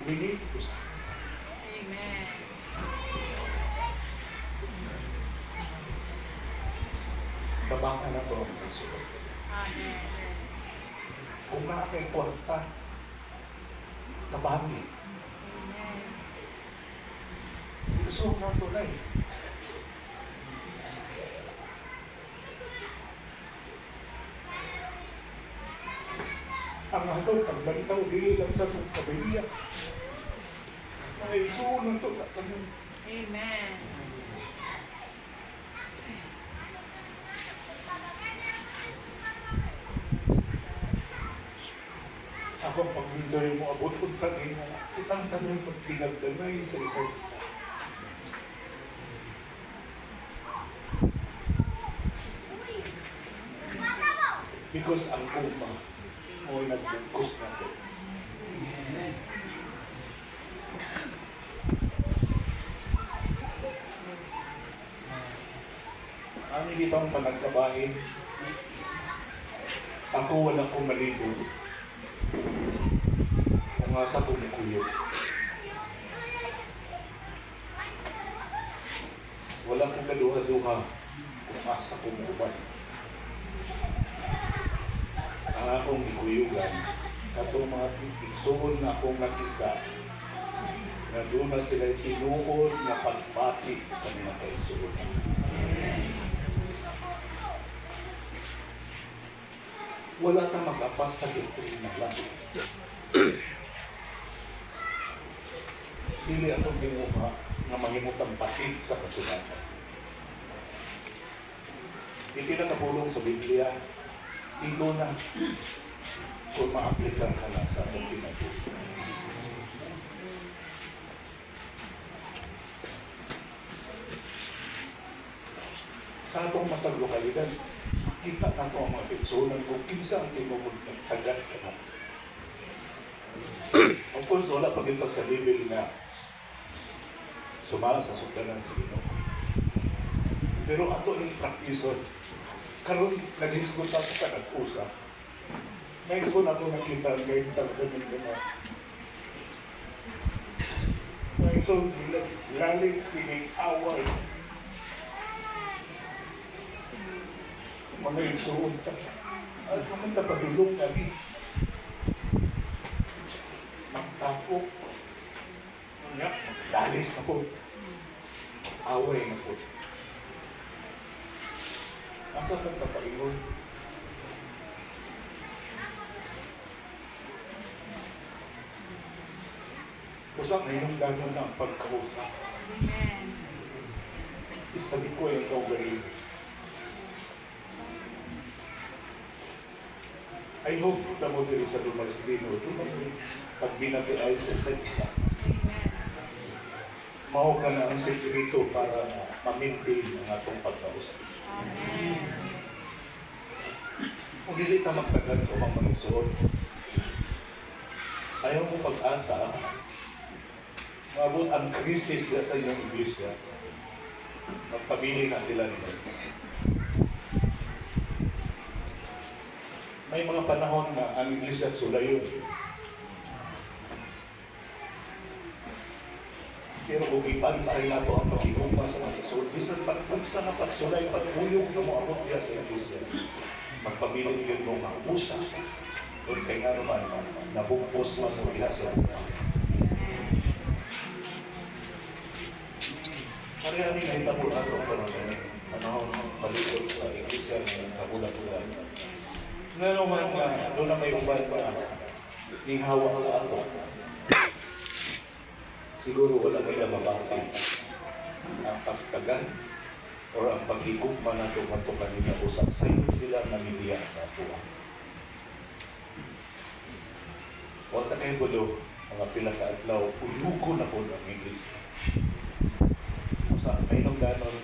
We need to sacrifice. Amen. Babaka na to ang pagsulot. Amen. Kung nakakaiporta, nabami. Amen. Gusto na ito na eh. Ang ato, pagbalitaw, dili lang sa itong kabilya. Ay, suunod ito na kami. Amen. Ako ang pagmindoy mo, abot kong tanay mo. Itang tanay pagtinagdanay sa isang isa. Because ang kuma mo nagbungkos na ito. Ang hindi bang panagkabahin, ako wala kong malibo. Kung asa ko kuyo. Wala kong kaduha-duha kung asa ko uban. Ang akong ikuyugan, katong mga igsuon na akong nakita, na doon na sila tinuod na pagpati sa mga kaigsuon. Wala kang mag-apas sa doktrina lang. Dili akong ginuha na mahimutang patid sa kasulatan. Hindi na nabulong sa Biblia, ito na kung ma-aplikan ka na sa atong pinag-uwi. Sa atong matag lokalidad, kita na ito ang mga personan kung kinsa ang tinumod ng tagat ka na. Of course, wala pa kita sa level na sumala sa sugdanan sa Ginoo. Pero ato yung practice karon nag-diskuta sa kanag-usap. Next one ako nakita ang ngayon talaga sa Mindanao. Next one sila, lali sining away. Mga igsuon ta. Alas naman na padulong namin. Magtapok. Lalis na po. Away na po. Asa kang kapaingon? Usap na yung gano'n ng pagkausap. Amen. Isabi ko yung kaugali. I hope na mo diri sa Dumarsidino, pag binati ay sa isa't isa. Amen. Mao ka na ang sekreto para ma-maintain ang atong pagkausap. Amen. Kung hindi ka magtagal sa mga manusood, ayaw mo pag-asa, maabot ang krisis na sa inyong iglesia, magpabili na sila nila. May mga panahon na ang iglesia sulayon. Pero kung ipansay na ito ang pag-ibumpa sa mga isod, bisan pag-unsa na pagsulay, pag-uyog na mo abot niya sa iglesia. Magpabiling yun mong usa. Kung kaya nga naman, nabumpos man mo diha sa Hari-hari na hitapon ato ang panahon ng palikot sa iglesia ng kabulan-bulan. Ngayon man nga, doon na may uban pa ning hawak sa ato. Siguro wala nila mabakang ang pagtagan o ang paghigugma na ito kanina usap sa'yo sila namiliya sa ato. Huwag na kayo bulo, mga pila ka adlaw, uyugo na po ang English. Sa may nung ganon,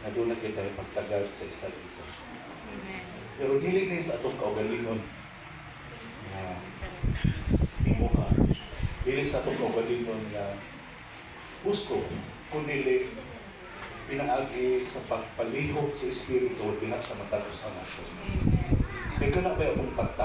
nadulat kita yung pagtagal sa isa't isa. Amen. Pero dili na sa atong kaugalingon na imuha. Dili sa atong kaugalingon na gusto, kundi pinaagi sa pagpalihok sa Espiritu diha sa matatos sa nato. Amen. Kaya ka na ba yung pagtapos?